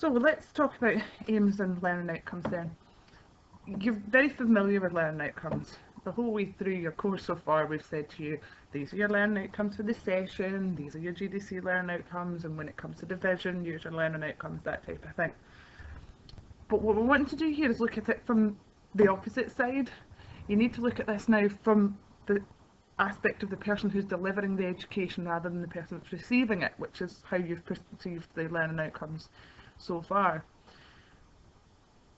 So let's talk about aims and learning outcomes then. You're very familiar with learning outcomes. The whole way through your course so far we've said to you, these are your learning outcomes for the session, these are your GDC learning outcomes, and when it comes to division, use your learning outcomes, that type of thing. But what we're wanting to do here is look at it from the opposite side. You need to look at this now from the aspect of the person who's delivering the education rather than the person that's receiving it, which is how you've perceived the learning outcomes so far.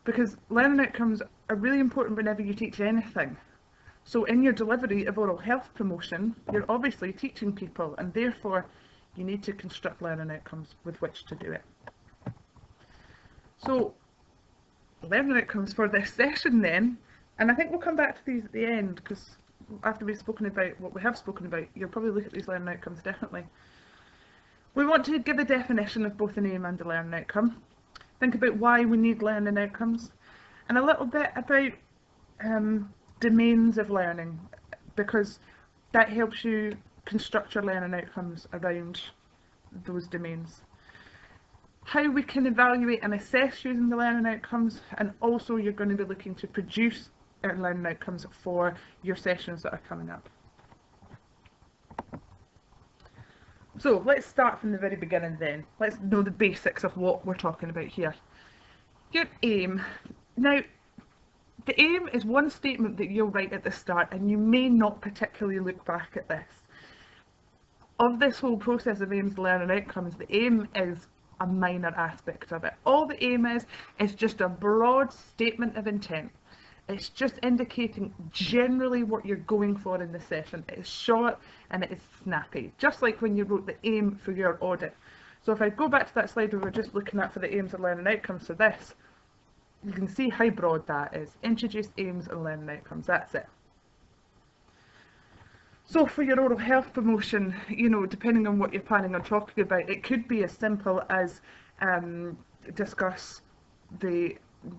Because learning outcomes are really important whenever you teach anything. So in your delivery of oral health promotion, you're obviously teaching people, and therefore you need to construct learning outcomes with which to do it. So learning outcomes for this session then, and I think we'll come back to these at the end, because after we've spoken about what we have spoken about, you'll probably look at these learning outcomes differently. We want to give a definition of both an aim and a learning outcome, think about why we need learning outcomes, and a little bit about domains of learning, because that helps you construct your learning outcomes around those domains. How we can evaluate and assess using the learning outcomes, and also you're going to be looking to produce learning outcomes for your sessions that are coming up. So let's start from the very beginning then. Let's know the basics of what we're talking about here. Your aim. Now, the aim is one statement that you'll write at the start, and you may not particularly look back at this. Of this whole process of aims, learning outcomes, the aim is a minor aspect of it. All the aim is just a broad statement of intent. It's just indicating generally what you're going for in the session. It is short and it is snappy, just like when you wrote the aim for your audit. So if I go back to that slide we were just looking at for the aims and learning outcomes for this, you can see how broad that is. Introduce aims and learning outcomes, that's it. So for your oral health promotion, you know, depending on what you're planning on talking about, it could be as simple as discuss the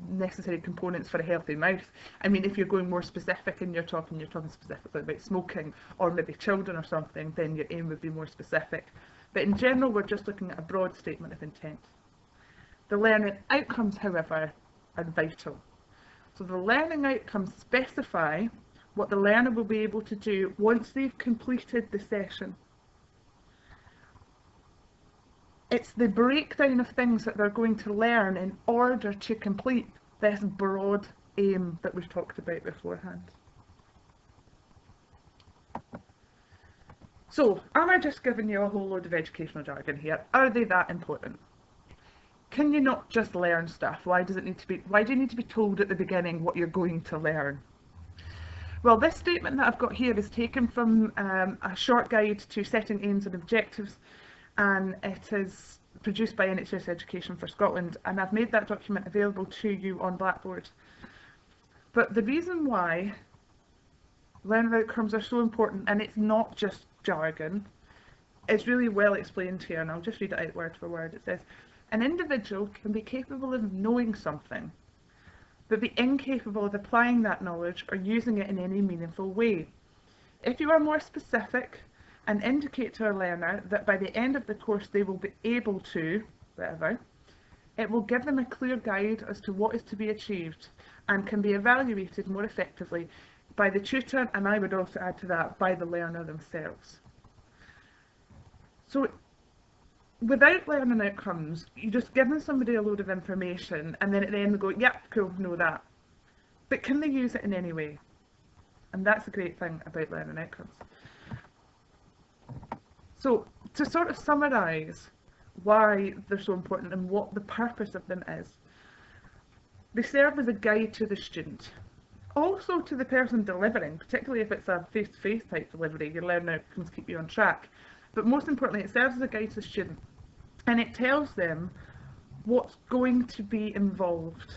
necessary components for a healthy mouth. I mean, if you're going more specific and you're talking specifically about smoking or maybe children or something, then your aim would be more specific. But in general, we're just looking at a broad statement of intent. The learning outcomes, however, are vital. So the learning outcomes specify what the learner will be able to do once they've completed the session. It's the breakdown of things that they're going to learn in order to complete this broad aim that we've talked about beforehand. So, am I just giving you a whole load of educational jargon here? Are they that important? Can you not just learn stuff? Why do you need to be told at the beginning what you're going to learn? Well, this statement that I've got here is taken from a short guide to setting aims and objectives, and it is produced by NHS Education for Scotland, and I've made that document available to you on Blackboard. But the reason why learning outcomes are so important, and it's not just jargon, is really well explained here, and I'll just read it out word for word. It says, an individual can be capable of knowing something, but be incapable of applying that knowledge or using it in any meaningful way. If you are more specific and indicate to a learner that by the end of the course they will be able to, whatever, it will give them a clear guide as to what is to be achieved and can be evaluated more effectively by the tutor, and I would also add to that, by the learner themselves. So without learning outcomes, you're just giving somebody a load of information and then at the end they go, yep, cool, know that. But can they use it in any way? And that's the great thing about learning outcomes. So to sort of summarise why they're so important and what the purpose of them is, they serve as a guide to the student. Also to the person delivering, particularly if it's a face-to-face type delivery, your learning outcomes keep you on track. But most importantly, it serves as a guide to the student. And it tells them what's going to be involved.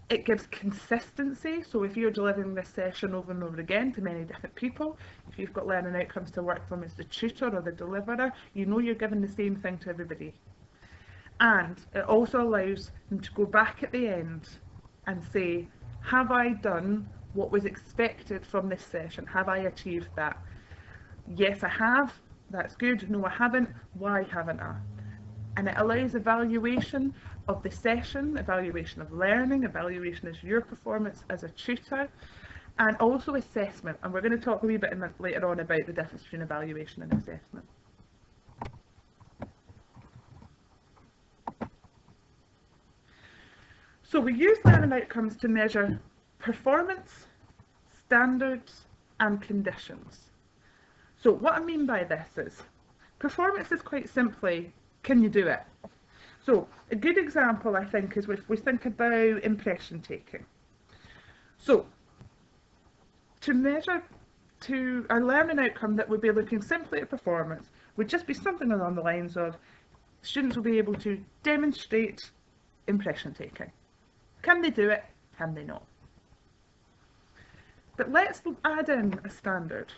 It gives consistency, so if you're delivering this session over and over again to many different people, if you've got learning outcomes to work from as the tutor or the deliverer, you know you're giving the same thing to everybody. And it also allows them to go back at the end and say, have I done what was expected from this session? Have I achieved that? Yes, I have. That's good. No, I haven't. Why haven't I? And it allows evaluation of the session, evaluation of learning, evaluation of your performance as a tutor, and also assessment. And we're going to talk a wee bit later on about the difference between evaluation and assessment. So we use learning outcomes to measure performance, standards, and conditions. So what I mean by this is, performance is quite simply, can you do it? So a good example, I think, is if we think about impression taking. So to measure a learning outcome that would be looking simply at performance would just be something along the lines of students will be able to demonstrate impression taking. Can they do it? Can they not? But let's add in a standard.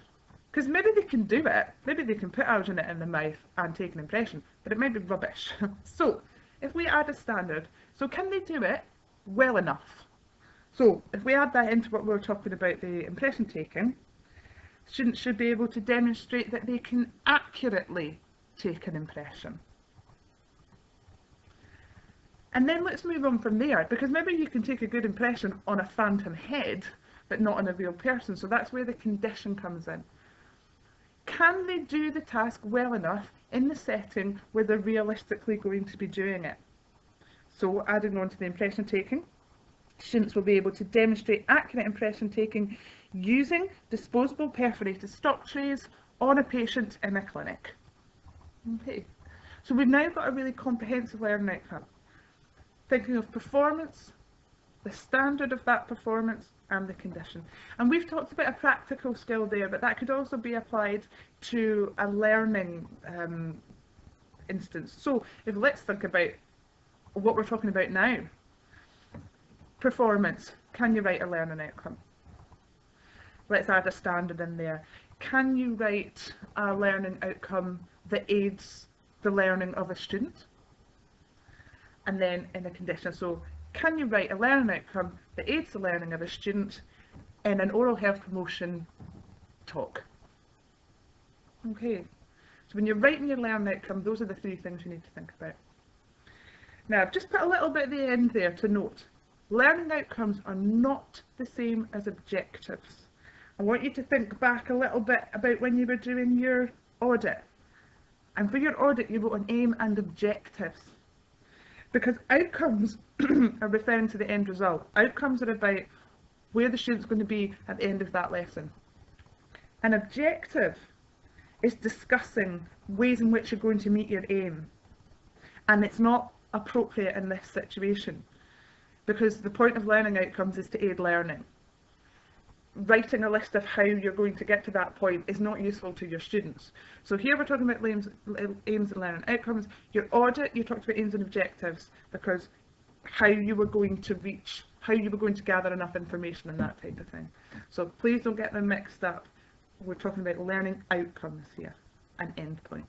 Because maybe they can do it, maybe they can put alginate in the mouth and take an impression, but it might be rubbish. So if we add a standard, so can they do it well enough? So if we add that into what we were talking about, the impression taking, students should be able to demonstrate that they can accurately take an impression. And then let's move on from there, because maybe you can take a good impression on a phantom head, but not on a real person. So that's where the condition comes in. Can they do the task well enough in the setting where they're realistically going to be doing it? So adding on to the impression taking, students will be able to demonstrate accurate impression taking using disposable perforated stop trays on a patient in a clinic. Okay, so we've now got a really comprehensive learning outcome. Thinking of performance, the standard of that performance, and the condition. And we've talked about a practical skill there, but that could also be applied to a learning instance. So let's think about what we're talking about now. Performance. Can you write a learning outcome? Let's add a standard in there. Can you write a learning outcome that aids the learning of a student? And then in a condition, so can you write a learning outcome that aids the learning of a student in an oral health promotion talk? Okay, so when you're writing your learning outcome, those are the three things you need to think about. Now, I've just put a little bit at the end there to note, learning outcomes are not the same as objectives. I want you to think back a little bit about when you were doing your audit. And for your audit, you wrote an aim and objectives. Because outcomes are referring to the end result. Outcomes are about where the student's going to be at the end of that lesson. An objective is discussing ways in which you're going to meet your aim. And it's not appropriate in this situation, because the point of learning outcomes is to aid learning. Writing a list of how you're going to get to that point is not useful to your students. So here we're talking about aims and learning outcomes. Your audit, you talked about aims and objectives, because how you were going to reach, how you were going to gather enough information and that type of thing. So please don't get them mixed up. We're talking about learning outcomes here, an end point.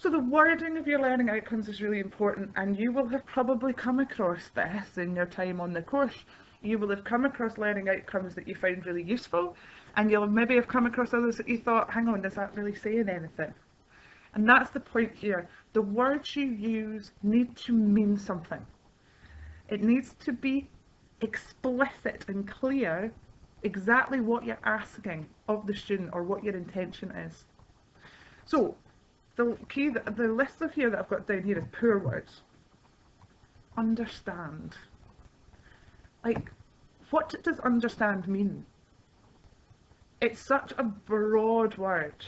So the wording of your learning outcomes is really important, and you will have probably come across this in your time on the course. You will have come across learning outcomes that you found really useful, and you'll maybe have come across others that you thought, hang on, does that really say anything? And that's the point here. The words you use need to mean something. It needs to be explicit and clear exactly what you're asking of the student or what your intention is. So the list of here that I've got down here is poor words. Understand. Like, what does understand mean? It's such a broad word.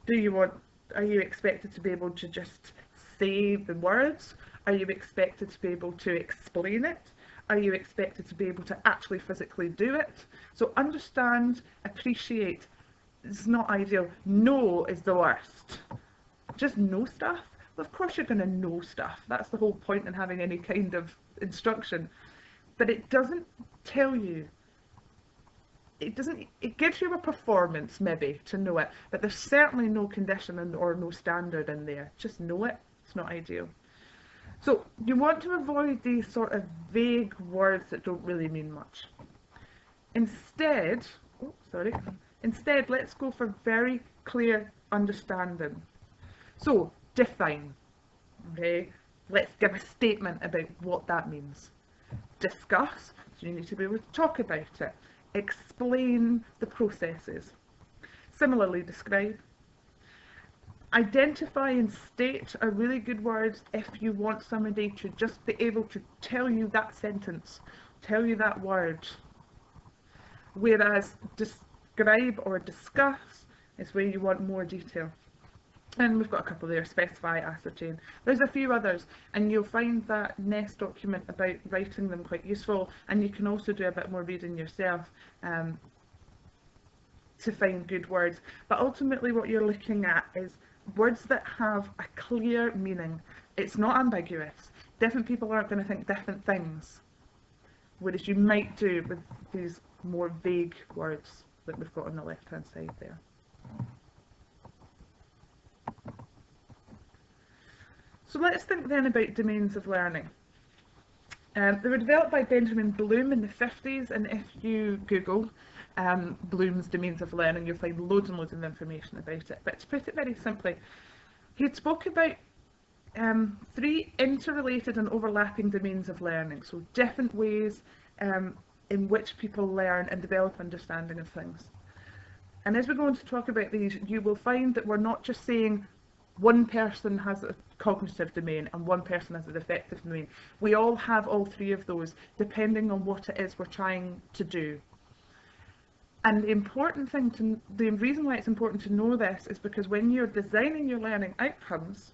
Are you expected to be able to just say the words? Are you expected to be able to explain it? Are you expected to be able to actually physically do it? So understand, appreciate, is not ideal. Know is the worst. Just know stuff? Well, of course you're going to know stuff. That's the whole point in having any kind of instruction. But it doesn't tell you. It gives you a performance maybe to know it, but there's certainly no condition or no standard in there. Just know it. It's not ideal. So you want to avoid these sort of vague words that don't really mean much. Instead, let's go for very clear, understanding. So, define. Okay, let's give a statement about what that means. Discuss, so you need to be able to talk about it. Explain the processes. Similarly, describe. Identify and state are really good words if you want somebody to just be able to tell you that sentence, tell you that word. Whereas describe or discuss is where you want more detail. And we've got a couple there: specify, ascertain. There's a few others, and you'll find that NEST document about writing them quite useful, and you can also do a bit more reading yourself to find good words. But ultimately what you're looking at is words that have a clear meaning. It's not ambiguous. Different people aren't going to think different things, whereas you might do with these more vague words that we've got on the left hand side there. So let's think then about domains of learning. They were developed by Benjamin Bloom in the 50s, and if you Google Bloom's domains of learning, you'll find loads and loads of information about it. But to put it very simply, he spoke about 3 interrelated and overlapping domains of learning, so different ways in which people learn and develop understanding of things. And as we're going to talk about these, you will find that we're not just saying one person has a cognitive domain and one person has an affective domain. We all have all 3 of those, depending on what it is we're trying to do. And the reason why it's important to know this is because when you're designing your learning outcomes,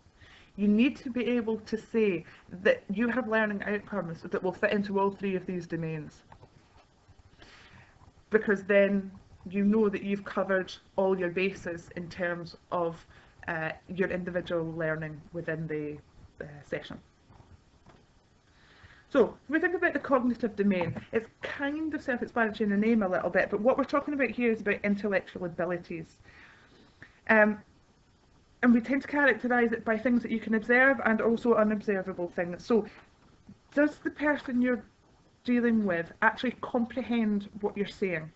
you need to be able to say that you have learning outcomes that will fit into all 3 of these domains. Because then you know that you've covered all your bases in terms of your individual learning within the session. So, if we think about the cognitive domain, it's kind of self-explanatory in the name a little bit, but what we're talking about here is about intellectual abilities. And we tend to characterise it by things that you can observe and also unobservable things. So, does the person you're dealing with actually comprehend what you're saying?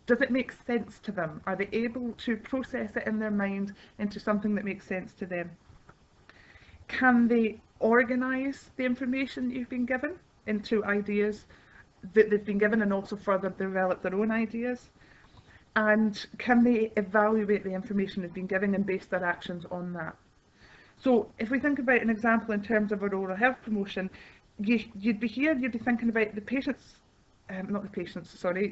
Does it make sense to them? Are they able to process it in their mind into something that makes sense to them? Can they organise the information that you've been given into ideas that they've been given and also further develop their own ideas? And can they evaluate the information they've been given and base their actions on that? So if we think about an example in terms of our oral health promotion, you'd be thinking about the patient's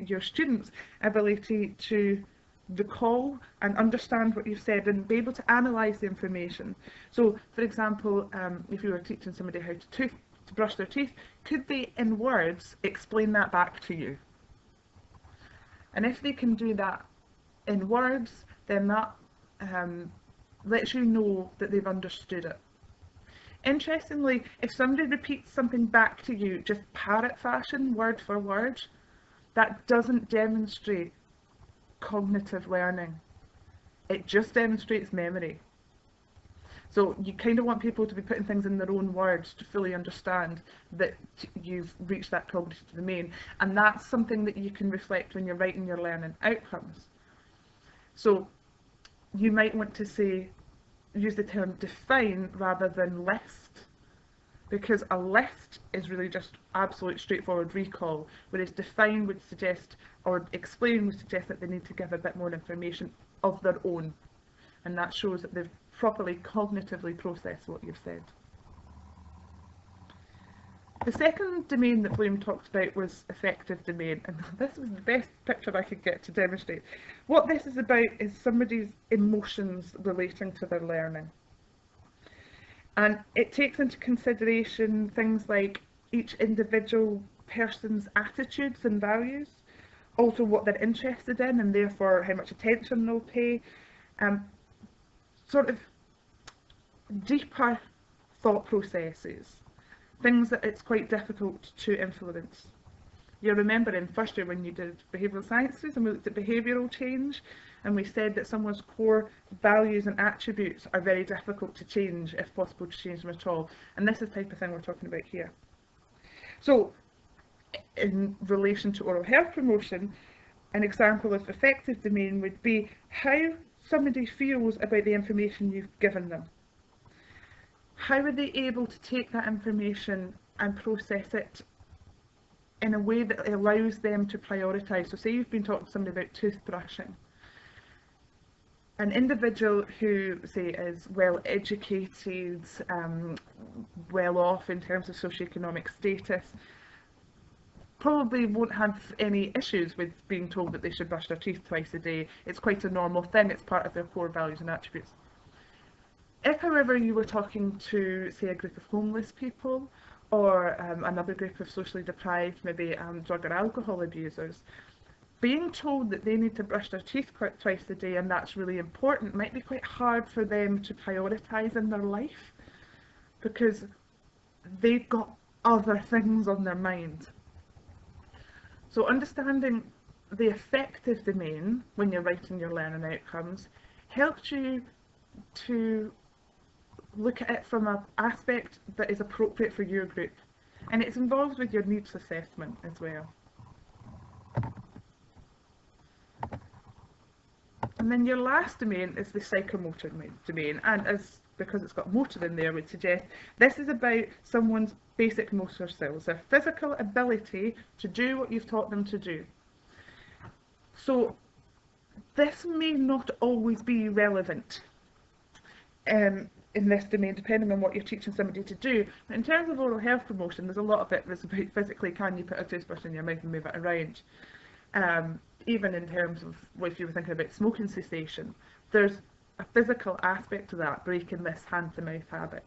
your students' ability to recall and understand what you've said and be able to analyse the information. So, for example, if you were teaching somebody how to brush their teeth, could they, in words, explain that back to you? And if they can do that in words, then that lets you know that they've understood it. Interestingly, if somebody repeats something back to you, just parrot fashion, word for word, that doesn't demonstrate cognitive learning. It just demonstrates memory. So you kind of want people to be putting things in their own words to fully understand that you've reached that cognitive domain, and that's something that you can reflect when you're writing your learning outcomes. So you might want to use the term define rather than list, because a list is really just absolute straightforward recall, whereas define would suggest, or explain would suggest, that they need to give a bit more information of their own, and that shows that they've properly cognitively processed what you've said. The second domain that Bloom talked about was affective domain, and this was the best picture I could get to demonstrate. What this is about is somebody's emotions relating to their learning. And it takes into consideration things like each individual person's attitudes and values, also what they're interested in and therefore how much attention they'll pay, sort of deeper thought processes. Things that it's quite difficult to influence. You'll remember in first year when you did behavioural sciences and we looked at behavioural change, and we said that someone's core values and attributes are very difficult to change, if possible to change them at all. And this is the type of thing we're talking about here. So in relation to oral health promotion, an example of affective domain would be how somebody feels about the information you've given them. How are they able to take that information and process it in a way that allows them to prioritise? So say you've been talking to somebody about toothbrushing. An individual who, say, is well educated, well off in terms of socioeconomic status, probably won't have any issues with being told that they should brush their teeth twice a day. It's quite a normal thing, it's part of their core values and attributes. If, however, you were talking to, say, a group of homeless people, or another group of socially deprived, maybe drug or alcohol abusers, being told that they need to brush their teeth twice a day and that's really important might be quite hard for them to prioritise in their life, because they've got other things on their mind. So understanding the affective domain when you're writing your learning outcomes helps you to look at it from an aspect that is appropriate for your group, and it's involved with your needs assessment as well. And then your last domain is the psychomotor domain, and because it's got motor in there, would suggest this is about someone's basic motor skills, their physical ability to do what you've taught them to do. So this may not always be relevant in this domain, depending on what you're teaching somebody to do. But in terms of oral health promotion, there's a lot of it that's about physically, can you put a toothbrush in your mouth and move it around? Even in terms of, well, if you were thinking about smoking cessation, there's a physical aspect to that, breaking this hand-to-mouth habit.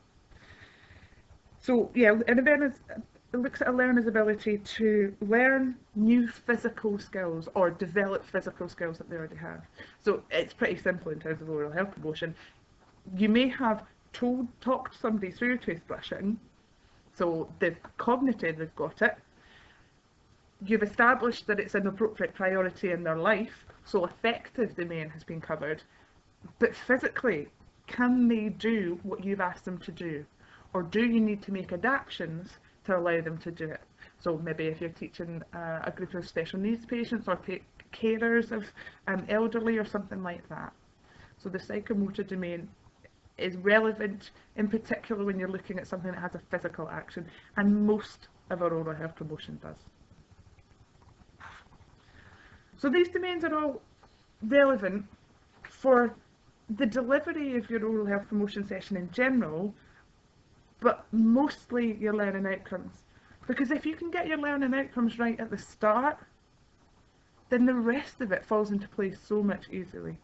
So yeah, an awareness looks at a learner's ability to learn new physical skills or develop physical skills that they already have. So it's pretty simple in terms of oral health promotion. You may have talked somebody through toothbrushing, so they've cognitive, they've got it. You've established that it's an appropriate priority in their life, so affective domain has been covered. But physically, can they do what you've asked them to do? Or do you need to make adaptations to allow them to do it? So maybe if you're teaching a group of special needs patients or carers of elderly or something like that. So the psychomotor domain is relevant in particular when you're looking at something that has a physical action, and most of our oral health promotion does. So these domains are all relevant for the delivery of your oral health promotion session in general, but mostly your learning outcomes. Because if you can get your learning outcomes right at the start, then the rest of it falls into place so much easily.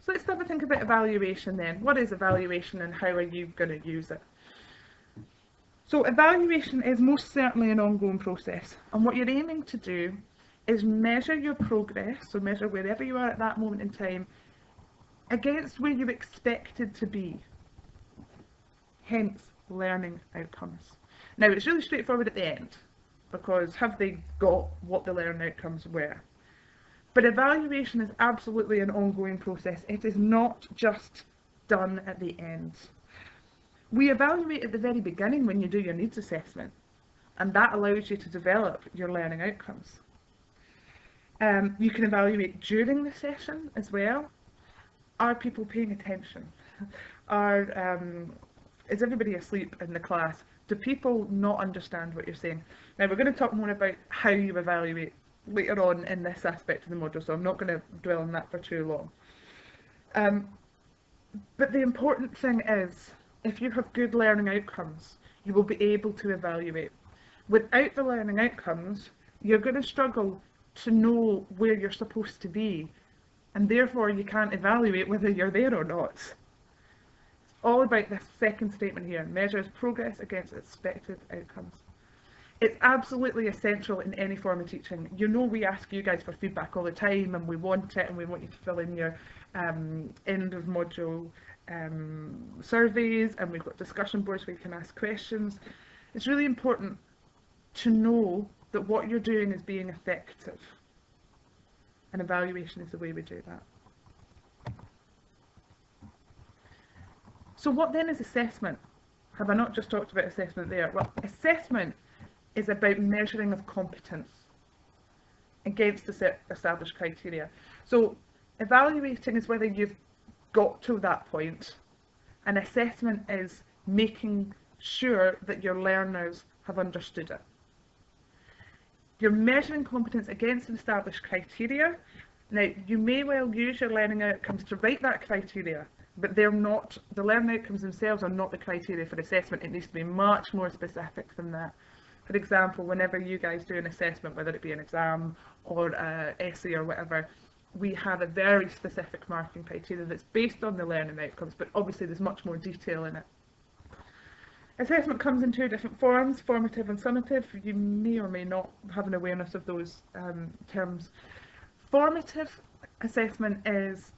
So let's have a think about evaluation then. What is evaluation and how are you going to use it? So evaluation is most certainly an ongoing process, and what you're aiming to do is measure your progress, so measure wherever you are at that moment in time, against where you expected to be, hence learning outcomes. Now it's really straightforward at the end, because have they got what the learning outcomes were? But evaluation is absolutely an ongoing process. It is not just done at the end. We evaluate at the very beginning when you do your needs assessment, and that allows you to develop your learning outcomes. You can evaluate during the session as well. Are people paying attention? Is everybody asleep in the class? Do people not understand what you're saying? Now we're going to talk more about how you evaluate later on in this aspect of the module, so I'm not going to dwell on that for too long. But the important thing is, if you have good learning outcomes, you will be able to evaluate. Without the learning outcomes, you're going to struggle to know where you're supposed to be, and therefore you can't evaluate whether you're there or not. It's all about this second statement here, measures progress against expected outcomes. It's absolutely essential in any form of teaching. You know, we ask you guys for feedback all the time, and we want it, and we want you to fill in your end of module surveys, and we've got discussion boards where you can ask questions. It's really important to know that what you're doing is being effective, and evaluation is the way we do that. So what then is assessment? Have I not just talked about assessment there? Well, assessment is about measuring of competence. against the set established criteria. So evaluating is whether you've got to that point, and assessment is making sure that your learners have understood it. You're measuring competence against an established criteria. Now, you may well use your learning outcomes to write that criteria, but they're not, the learning outcomes themselves are not the criteria for assessment. It needs to be much more specific than that. For example, whenever you guys do an assessment, whether it be an exam or an essay or whatever, we have a very specific marking criteria that's based on the learning outcomes, but obviously there's much more detail in it. Assessment comes in two different forms, formative and summative. You may or may not have an awareness of those terms. Formative assessment is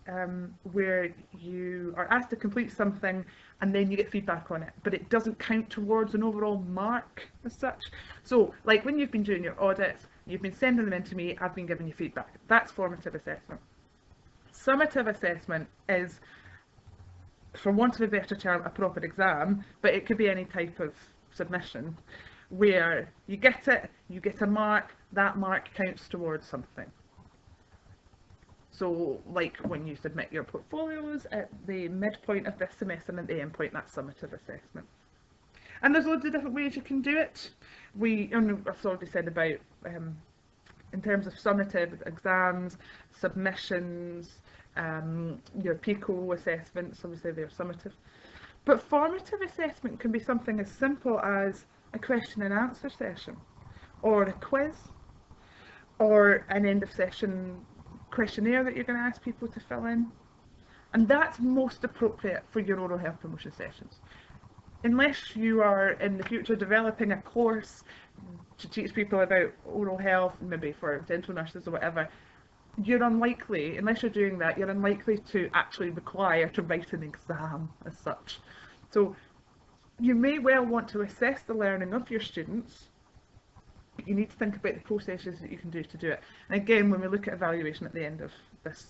where you are asked to complete something and then you get feedback on it, but it doesn't count towards an overall mark as such. So, like when you've been doing your audits, you've been sending them in to me, I've been giving you feedback. That's formative assessment. Summative assessment is, for want of a better term, a proper exam, but it could be any type of submission where you get it, you get a mark, that mark counts towards something. So, like when you submit your portfolios at the midpoint of this semester and at the end point, that's summative assessment. And there's loads of different ways you can do it. I've already said about, in terms of summative exams, submissions, your PICO assessments, obviously they're summative. But formative assessment can be something as simple as a question and answer session, or a quiz, or an end of session questionnaire that you're going to ask people to fill in. And that's most appropriate for your oral health promotion sessions. Unless you are in the future developing a course to teach people about oral health, maybe for dental nurses or whatever, you're unlikely, unless you're doing that, you're unlikely to actually require to write an exam as such. So you may well want to assess the learning of your students, but you need to think about the processes that you can do to do it. And again, when we look at evaluation at the end of this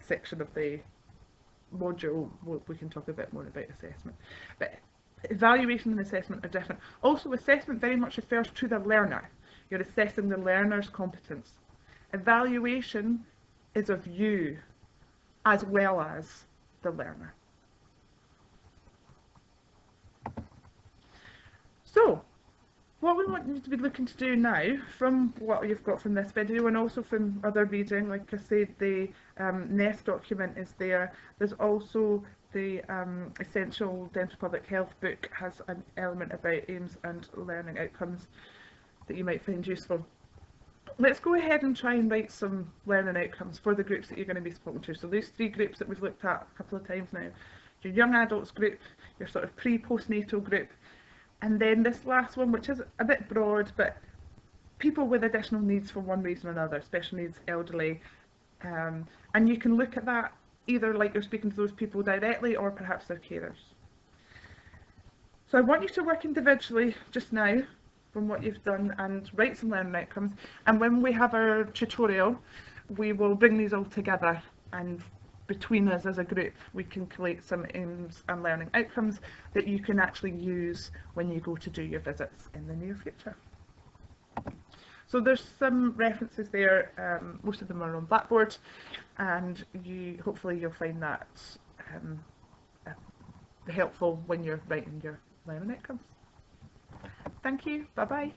section of the module, we can talk a bit more about assessment. But evaluation and assessment are different. Also, assessment very much refers to the learner. You're assessing the learner's competence. Evaluation is of you as well as the learner. So, what we want you to be looking to do now, from what you've got from this video and also from other reading, like I said, the NEST document is there. There's also the Essential Dental Public Health book has an element about aims and learning outcomes that you might find useful. Let's go ahead and try and write some learning outcomes for the groups that you're going to be spoken to. So these three groups that we've looked at a couple of times now. Your young adults group, your sort of pre-postnatal group, and then this last one, which is a bit broad, but people with additional needs for one reason or another, special needs, elderly, and you can look at that either like you're speaking to those people directly or perhaps their carers. So I want you to work individually just now from what you've done and write some learning outcomes, and when we have our tutorial we will bring these all together, and between us as a group we can collate some aims and learning outcomes that you can actually use when you go to do your visits in the near future. So there's some references there, most of them are on Blackboard, and hopefully you'll find that helpful when you're writing your learning outcomes. Thank you, bye bye.